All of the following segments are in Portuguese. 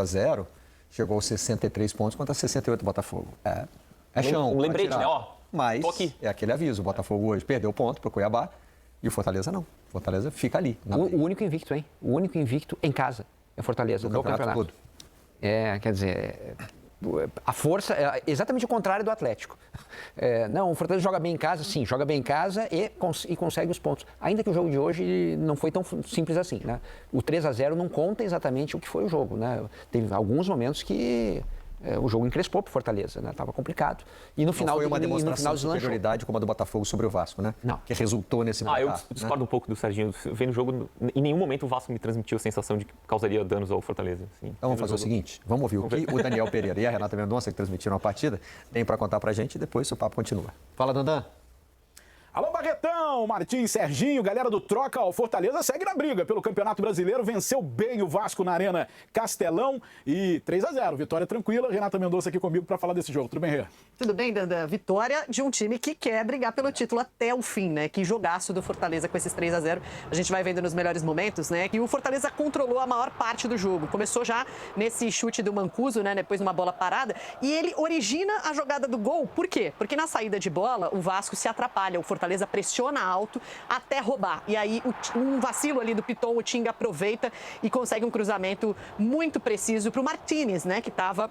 3-0, chegou aos 63 pontos contra 68 do Botafogo. É chão. Um lembrete, né? Ó, mas tô aqui. é aquele aviso, o Botafogo hoje perdeu ponto para o Cuiabá e o Fortaleza não. O Fortaleza fica ali. O único invicto, hein? O único invicto em casa é Fortaleza no campeonato. Todo. Quer dizer, a força é exatamente o contrário do Atlético. Não, o Fortaleza joga bem em casa, sim, joga bem em casa e consegue os pontos. Ainda que o jogo de hoje não foi tão simples assim, né? O 3-0 não conta exatamente o que foi o jogo, né? Teve alguns momentos que o jogo encrespou para o Fortaleza, né? Tava complicado. E no final foi uma demonstração de superioridade como a do Botafogo sobre o Vasco, né? Não. Que resultou nesse placar. Eu discordo um pouco do Serginho. Vendo o jogo, em nenhum momento o Vasco me transmitiu a sensação de que causaria danos ao Fortaleza. Assim, então vamos fazer o seguinte, vamos ouvir o que o Daniel Pereira e a Renata Mendonça, que transmitiram a partida, tem para contar para a gente e depois o papo continua. Fala, Dandan. Alô, Barretão, Martins, Serginho, galera do Troca. O Fortaleza segue na briga pelo Campeonato Brasileiro, venceu bem o Vasco na Arena Castelão e 3-0, vitória tranquila. Renata Mendonça aqui comigo para falar desse jogo. Tudo bem, Rê? Tudo bem, Dandan. Vitória de um time que quer brigar pelo título até o fim, né? Que jogaço do Fortaleza com esses 3-0. A gente vai vendo nos melhores momentos, né? Que o Fortaleza controlou a maior parte do jogo. Começou já nesse chute do Mancuso, né? Depois numa bola parada. E ele origina a jogada do gol. Por quê? Porque na saída de bola, o Vasco se atrapalha. O Fortaleza pressiona alto até roubar. E aí, um vacilo ali do Piton, o Tinga aproveita e consegue um cruzamento muito preciso para o Martínez, né? Que estava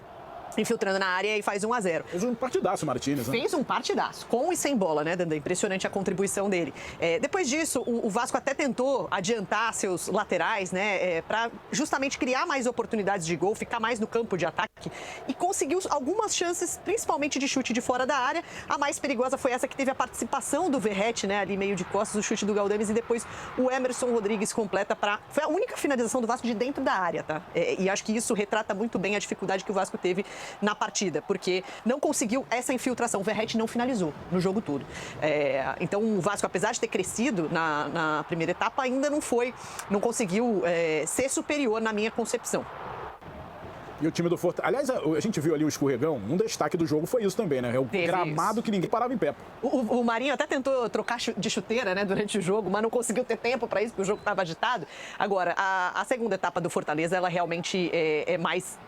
infiltrando na área e faz 1-0. Fez um partidaço, Martínez, né? Fez um partidaço, com e sem bola, né, Dandan? Impressionante a contribuição dele. Depois disso, o Vasco até tentou adiantar seus laterais, né, para justamente criar mais oportunidades de gol, ficar mais no campo de ataque e conseguiu algumas chances, principalmente de chute de fora da área. A mais perigosa foi essa que teve a participação do Verrete, né, ali meio de costas, o chute do Galdames e depois o Emerson Rodrigues completa para... Foi a única finalização do Vasco de dentro da área, tá? E acho que isso retrata muito bem a dificuldade que o Vasco teve na partida, porque não conseguiu essa infiltração. O Verrete não finalizou no jogo todo. Então o Vasco, apesar de ter crescido na primeira etapa, ainda não conseguiu ser superior na minha concepção. E o time do Fortaleza... Aliás, a gente viu ali o escorregão. Um destaque do jogo foi isso também, né? É o gramado que ninguém parava em pé. O Marinho até tentou trocar de chuteira, né, durante o jogo, mas não conseguiu ter tempo para isso, porque o jogo estava agitado. Agora, a segunda etapa do Fortaleza, ela realmente é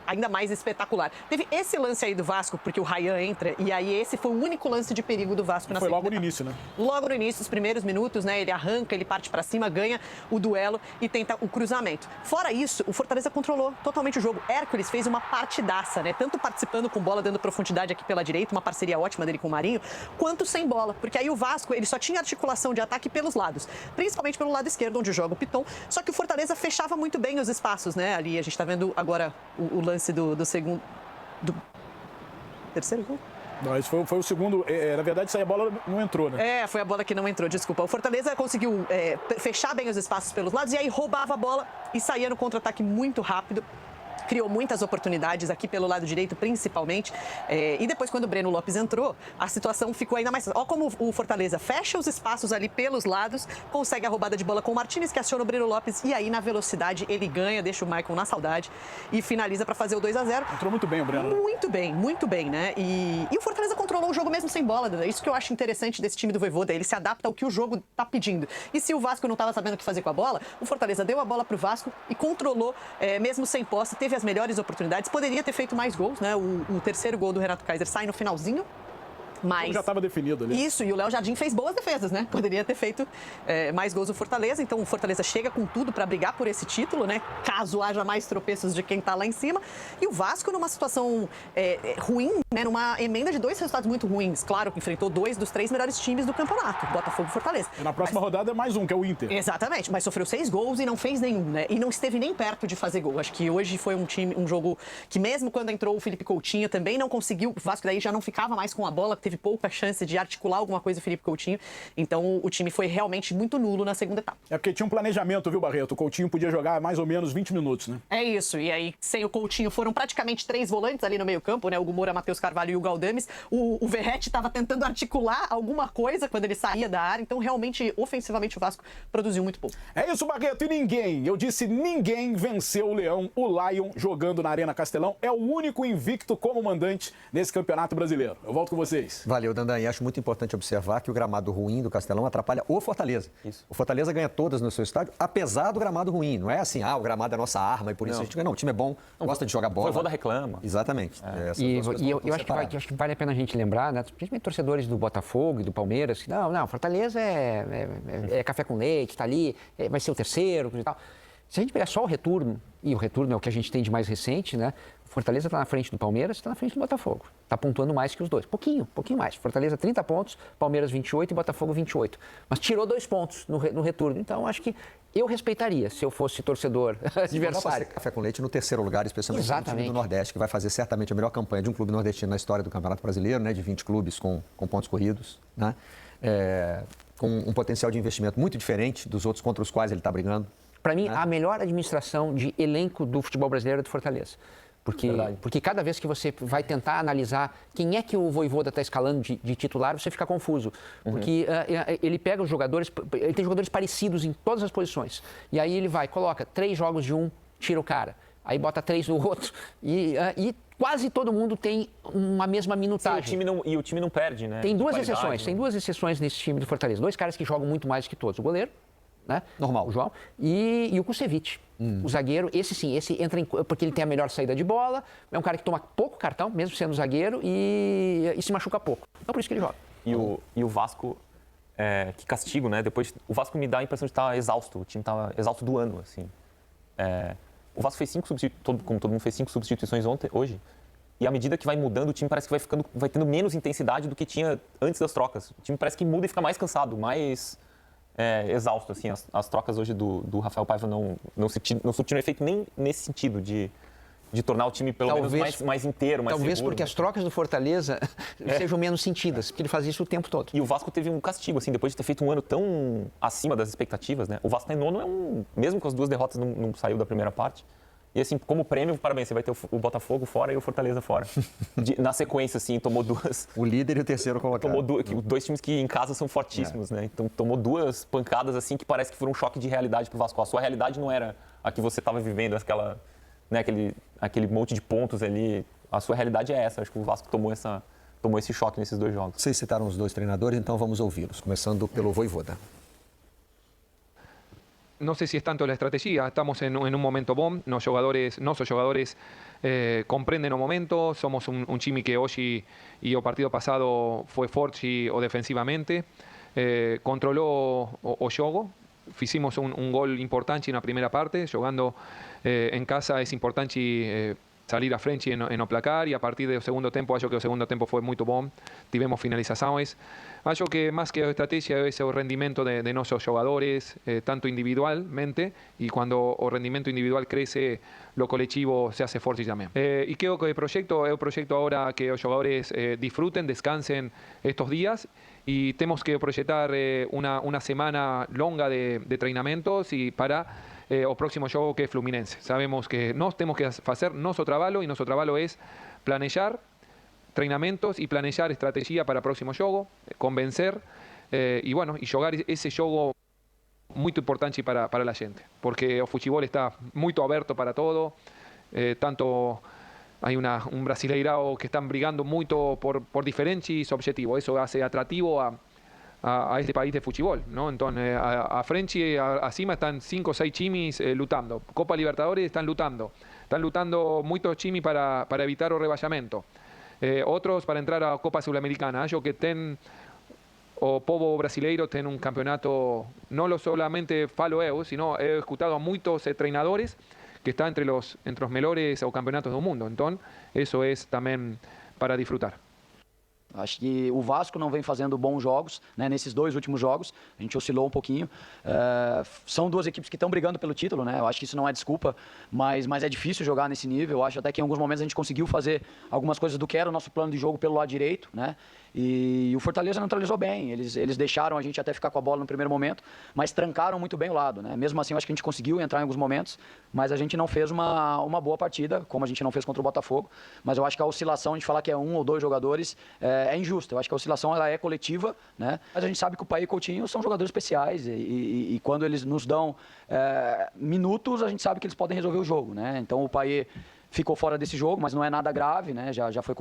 ainda mais espetacular. Teve esse lance aí do Vasco, porque o Ryan entra, e aí esse foi o único lance de perigo do Vasco na segunda etapa. Foi logo no início, né? Logo no início, os primeiros minutos, né? Ele arranca, ele parte para cima, ganha o duelo e tenta o cruzamento. Fora isso, o Fortaleza controlou totalmente o jogo. Hércules fez uma partidaça, né? Tanto participando com bola, dando profundidade aqui pela direita, uma parceria ótima dele com o Marinho, quanto sem bola. Porque aí o Vasco, ele só tinha articulação de ataque pelos lados, principalmente pelo lado esquerdo, onde joga o Piton. Só que o Fortaleza fechava muito bem os espaços, né? Ali a gente tá vendo agora o lance do segundo... do terceiro gol? Não, esse foi o segundo. Na verdade, essa aí a bola não entrou, né? Foi a bola que não entrou, desculpa. O Fortaleza conseguiu fechar bem os espaços pelos lados e aí roubava a bola e saía no contra-ataque muito rápido. Criou muitas oportunidades aqui pelo lado direito, principalmente. E depois, quando o Breno Lopes entrou, a situação ficou ainda mais... Olha como o Fortaleza fecha os espaços ali pelos lados, consegue a roubada de bola com o Martínez, que aciona o Breno Lopes, e aí, na velocidade, ele ganha, deixa o Maicon na saudade e finaliza para fazer o 2-0. Entrou muito bem o Breno. Muito bem, né? E o Fortaleza controlou o jogo mesmo sem bola. Isso que eu acho interessante desse time do Vojvoda. Ele se adapta ao que o jogo tá pedindo. E se o Vasco não estava sabendo o que fazer com a bola, o Fortaleza deu a bola pro Vasco e controlou, mesmo sem posse, teve as melhores oportunidades, poderia ter feito mais gols, né? O terceiro gol do Renato Kaiser sai no finalzinho. Mas já estava definido ali. Isso, e o Léo Jardim fez boas defesas, né? Poderia ter feito mais gols do Fortaleza. Então o Fortaleza chega com tudo para brigar por esse título, né? Caso haja mais tropeços de quem está lá em cima. E o Vasco numa situação ruim, né? Numa emenda de 2 resultados muito ruins. Claro que enfrentou 2 dos 3 melhores times do campeonato, Botafogo e Fortaleza. E na próxima rodada é mais um, que é o Inter. Exatamente, mas sofreu 6 gols e não fez nenhum, né? E não esteve nem perto de fazer gol. Acho que hoje foi um jogo que mesmo quando entrou o Felipe Coutinho também não conseguiu. O Vasco daí já não ficava mais com a bola, teve pouca chance de articular alguma coisa o Felipe Coutinho. Então o time foi realmente muito nulo na segunda etapa. É porque tinha um planejamento, viu, Barreto? O Coutinho podia jogar mais ou menos 20 minutos, né? É isso. E aí, sem o Coutinho, foram praticamente 3 volantes ali no meio-campo, né? O Hugo Moura, Matheus Carvalho e o Galdames. O Verrete estava tentando articular alguma coisa quando ele saía da área. Então, realmente, ofensivamente, o Vasco produziu muito pouco. É isso, Barreto. E ninguém, eu disse ninguém venceu o Leão, o Lion, jogando na Arena Castelão. É o único invicto como mandante nesse Campeonato Brasileiro. Eu volto com vocês. mais. Valeu, Dandan. E acho muito importante observar que o gramado ruim do Castelão atrapalha o Fortaleza. Isso. O Fortaleza ganha todas no seu estádio, apesar do gramado ruim. Não é assim, o gramado é a nossa arma e por isso a gente ganha. Não, o time é bom, gosta de jogar bola. O Voivoda reclama. Exatamente. Eu acho que vale a pena a gente lembrar, né, principalmente torcedores do Botafogo e do Palmeiras, que não, Fortaleza é café com leite, está ali, vai ser o terceiro e tal. Se a gente pegar só o retorno, e o retorno é o que a gente tem de mais recente, né? Fortaleza está na frente do Palmeiras, está na frente do Botafogo. Está pontuando mais que os dois. Pouquinho mais. Fortaleza 30 pontos, Palmeiras 28 e Botafogo 28. Mas tirou 2 pontos no retorno. Então, acho que eu respeitaria se eu fosse torcedor adversário. Café com leite no terceiro lugar, especialmente no time do Nordeste, que vai fazer certamente a melhor campanha de um clube nordestino na história do Campeonato Brasileiro, né? De 20 clubes com pontos corridos, né? Com um potencial de investimento muito diferente dos outros contra os quais ele está brigando. Para mim, a melhor administração de elenco do futebol brasileiro é do Fortaleza. Porque cada vez que você vai tentar analisar quem é que o Vojvoda está escalando de titular, você fica confuso. Porque ele pega os jogadores, ele tem jogadores parecidos em todas as posições. E aí ele coloca 3 jogos de um, tira o cara. Aí bota 3 do outro. E quase todo mundo tem uma mesma minutagem. Sim, o time não perde, né? Tem duas exceções nesse time do Fortaleza. 2 caras que jogam muito mais que todos. O goleiro, né? Normal. O João. E o Kusevich. O zagueiro, esse entra porque ele tem a melhor saída de bola, é um cara que toma pouco cartão, mesmo sendo zagueiro, e se machuca pouco. Então por isso que ele joga. E o Vasco, que castigo, né? Depois, o Vasco me dá a impressão de estar exausto, o time está exausto do ano, assim. O Vasco fez 5 substituições, como todo mundo fez 5 substituições hoje, e à medida que vai mudando, o time parece que vai tendo menos intensidade do que tinha antes das trocas. O time parece que muda e fica mais cansado, mais exausto, assim. As trocas hoje do Rafael Paiva não surtiram efeito nem nesse sentido de tornar o time pelo menos mais inteiro, mais talvez seguro. Porque as trocas do Fortaleza sejam menos sentidas, porque ele faz isso o tempo todo. E o Vasco teve um castigo, assim, depois de ter feito um ano tão acima das expectativas, né? O Vasco tá em nono, mesmo com as 2 derrotas, não saiu da primeira parte. E assim, como prêmio, parabéns, você vai ter o Botafogo fora e o Fortaleza fora. Na sequência, assim, tomou 2... O líder e o terceiro colocado. Tomou 2 times que em casa são fortíssimos, né? Então tomou 2 pancadas, assim, que parece que foram um choque de realidade pro Vasco. A sua realidade não era a que você estava vivendo, aquele monte de pontos ali. A sua realidade é essa. Acho que o Vasco tomou esse choque nesses 2 jogos. Vocês citaram os 2 treinadores, então vamos ouvi-los, começando pelo Vojvoda. No sé si es tanto la estrategia, estamos en un momento bom, nuestros jugadores comprenden el momento, somos un time que hoy y el partido pasado fue fuerte o defensivamente, controló o juego, hicimos un gol importante en la primera parte, jugando en casa es importante salir a frente en el placar y a partir del segundo tiempo, acho que el segundo tiempo fue muy bom, tivemos finalizaciones. Acho que más que estrategia es el rendimiento de nuestros jugadores, tanto individualmente, y cuando el rendimiento individual crece, lo colectivo se hace fuerte también. Y creo que el proyecto es un proyecto ahora que los jugadores disfruten, descansen estos días, y tenemos que proyectar una semana longa de entrenamientos y para el próximo juego que es Fluminense. Sabemos que nos tenemos que hacer nuestro trabajo, y nuestro trabajo es planear treinamentos y planear estrategia para el próximo juego, convencer y jugar ese juego muy importante para la gente, porque el fútbol está muy abierto para todo, tanto hay un brasileirao que están brigando mucho por diferentes objetivos, eso hace atractivo a este país de fútbol, ¿no? Entonces, a frente, acima están 5 o 6 chimis lutando, Copa Libertadores están lutando muchos chimis para evitar el rebajamiento. Otros para entrar a Copa Sudamericana. Yo que o povo brasileiro tem un campeonato, no lo solamente falo eu, sino he escuchado a muchos treinadores que están entre los melhores o campeonatos del mundo. Entonces, eso es también para disfrutar. Acho que o Vasco não vem fazendo bons jogos, né? Nesses 2 últimos jogos, a gente oscilou um pouquinho. São 2 equipes que estão brigando pelo título, né? Eu acho que isso não é desculpa, mas é difícil jogar nesse nível. Eu acho até que em alguns momentos a gente conseguiu fazer algumas coisas do que era o nosso plano de jogo pelo lado direito, né? E o Fortaleza neutralizou bem, eles deixaram a gente até ficar com a bola no primeiro momento, mas trancaram muito bem o lado, né? Mesmo assim, eu acho que a gente conseguiu entrar em alguns momentos, mas a gente não fez uma boa partida, como a gente não fez contra o Botafogo. Mas eu acho que a oscilação de falar que é 1 ou 2 jogadores é injusta. Eu acho que a oscilação ela é coletiva, né? Mas a gente sabe que o Paí e o Coutinho são jogadores especiais e quando eles nos dão minutos, a gente sabe que eles podem resolver o jogo, né? Então o Paí ficou fora desse jogo, mas não é nada grave, né? Já foi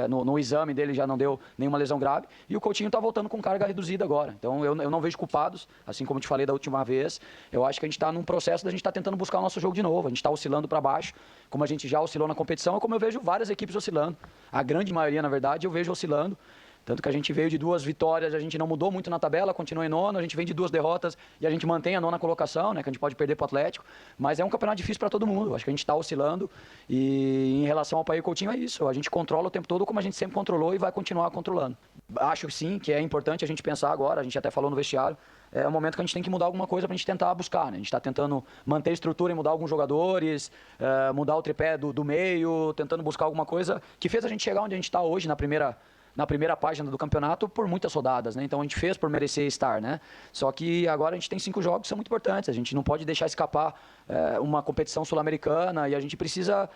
no exame dele já não deu nenhuma lesão grave. E o Coutinho está voltando com carga reduzida agora. Então eu não vejo culpados, assim como eu te falei da última vez. Eu acho que a gente está num processo da gente estar tentando buscar o nosso jogo de novo. A gente está oscilando para baixo, como a gente já oscilou na competição, e como eu vejo várias equipes oscilando. A grande maioria, na verdade, eu vejo oscilando. Tanto que a gente veio de 2 vitórias, a gente não mudou muito na tabela, continua em nono, a gente vem de 2 derrotas e a gente mantém a 9ª colocação, né, que a gente pode perder para o Atlético, mas é um campeonato difícil para todo mundo, acho que a gente está oscilando e em relação ao Paê Coutinho é isso, a gente controla o tempo todo como a gente sempre controlou e vai continuar controlando. Acho sim que é importante a gente pensar agora, a gente até falou no vestiário, é um momento que a gente tem que mudar alguma coisa para a gente tentar buscar, né? A gente está tentando manter a estrutura e mudar alguns jogadores, mudar o tripé do meio, tentando buscar alguma coisa que fez a gente chegar onde a gente está hoje na primeira página do campeonato por muitas rodadas, né? Então a gente fez por merecer estar, né? Só que agora a gente tem 5 jogos que são muito importantes. A gente não pode deixar escapar uma competição sul-americana e a gente precisa...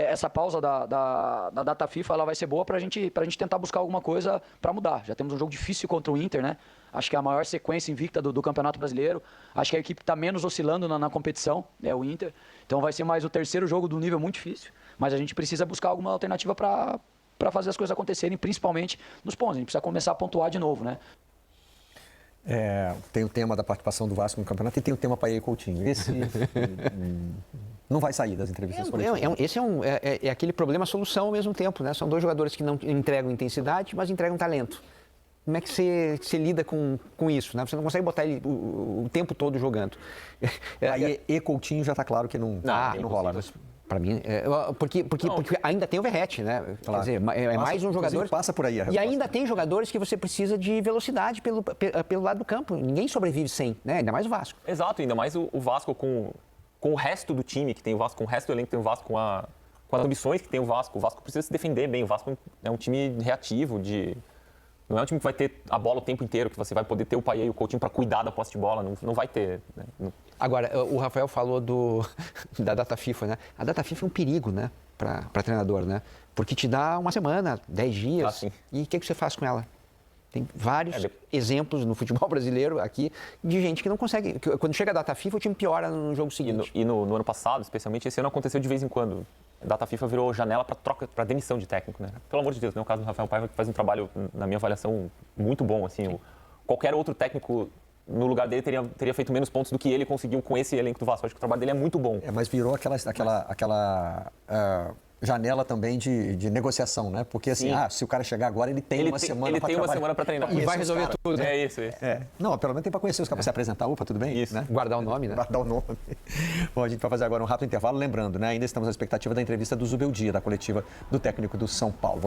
essa pausa da data FIFA ela vai ser boa para a gente tentar buscar alguma coisa para mudar. Já temos um jogo difícil contra o Inter, né? Acho que é a maior sequência invicta do Campeonato Brasileiro. Acho que a equipe está menos oscilando na competição, é o Inter. Então vai ser mais o 3º jogo do nível muito difícil. Mas a gente precisa buscar alguma alternativa para fazer as coisas acontecerem, principalmente nos pontos. A gente precisa começar a pontuar de novo, né? Tem o tema da participação do Vasco no campeonato e tem o tema Paê Coutinho. Esse não vai sair das entrevistas coletivas. Esse é aquele problema-solução ao mesmo tempo, né? São 2 jogadores que não entregam intensidade, mas entregam talento. Como é que você lida com isso, né? Você não consegue botar ele o tempo todo jogando. E Coutinho já está claro que não rola, né? Para mim, porque ainda tem o Verratti, né? Claro. Quer dizer, mais um jogador. Passa por aí a resposta. E ainda tem jogadores que você precisa de velocidade pelo lado do campo. Ninguém sobrevive sem, né? Ainda mais o Vasco. Exato, ainda mais o Vasco com o resto do time que tem o Vasco, com o resto do elenco que tem o Vasco, com as ambições que tem o Vasco. O Vasco precisa se defender bem. O Vasco é um time reativo, não é um time que vai ter a bola o tempo inteiro, que você vai poder ter o Paê e o Coutinho para cuidar da posse de bola. Não vai ter. Né? Agora, o Rafael falou da data FIFA, né? A data FIFA é um perigo, né? Para treinador, né? Porque te dá uma semana, 10 dias. E o que você faz com ela? Tem vários exemplos no futebol brasileiro aqui de gente que não consegue. Quando chega a data FIFA, o time piora no jogo seguinte. E no ano passado, especialmente, esse ano aconteceu de vez em quando. A data FIFA virou janela para troca, para demissão de técnico, né? Pelo amor de Deus, no caso do Rafael Paiva, que faz um trabalho, na minha avaliação, muito bom. Assim, qualquer outro técnico no lugar dele teria feito menos pontos do que ele conseguiu com esse elenco do Vasco. Acho que o trabalho dele é muito bom. Mas virou aquela janela também de negociação, né? Porque assim, se o cara chegar agora, ele tem uma semana para treinar. E vai resolver tudo, né? É isso. Não, pelo menos tem para conhecer os caras, para se apresentar. Opa, tudo bem? Isso. Né? Guardar o nome, né? Guardar o nome. Bom, a gente vai fazer agora um rápido intervalo. Lembrando, né? Ainda estamos na expectativa da entrevista do Zubeldia, da coletiva do técnico do São Paulo.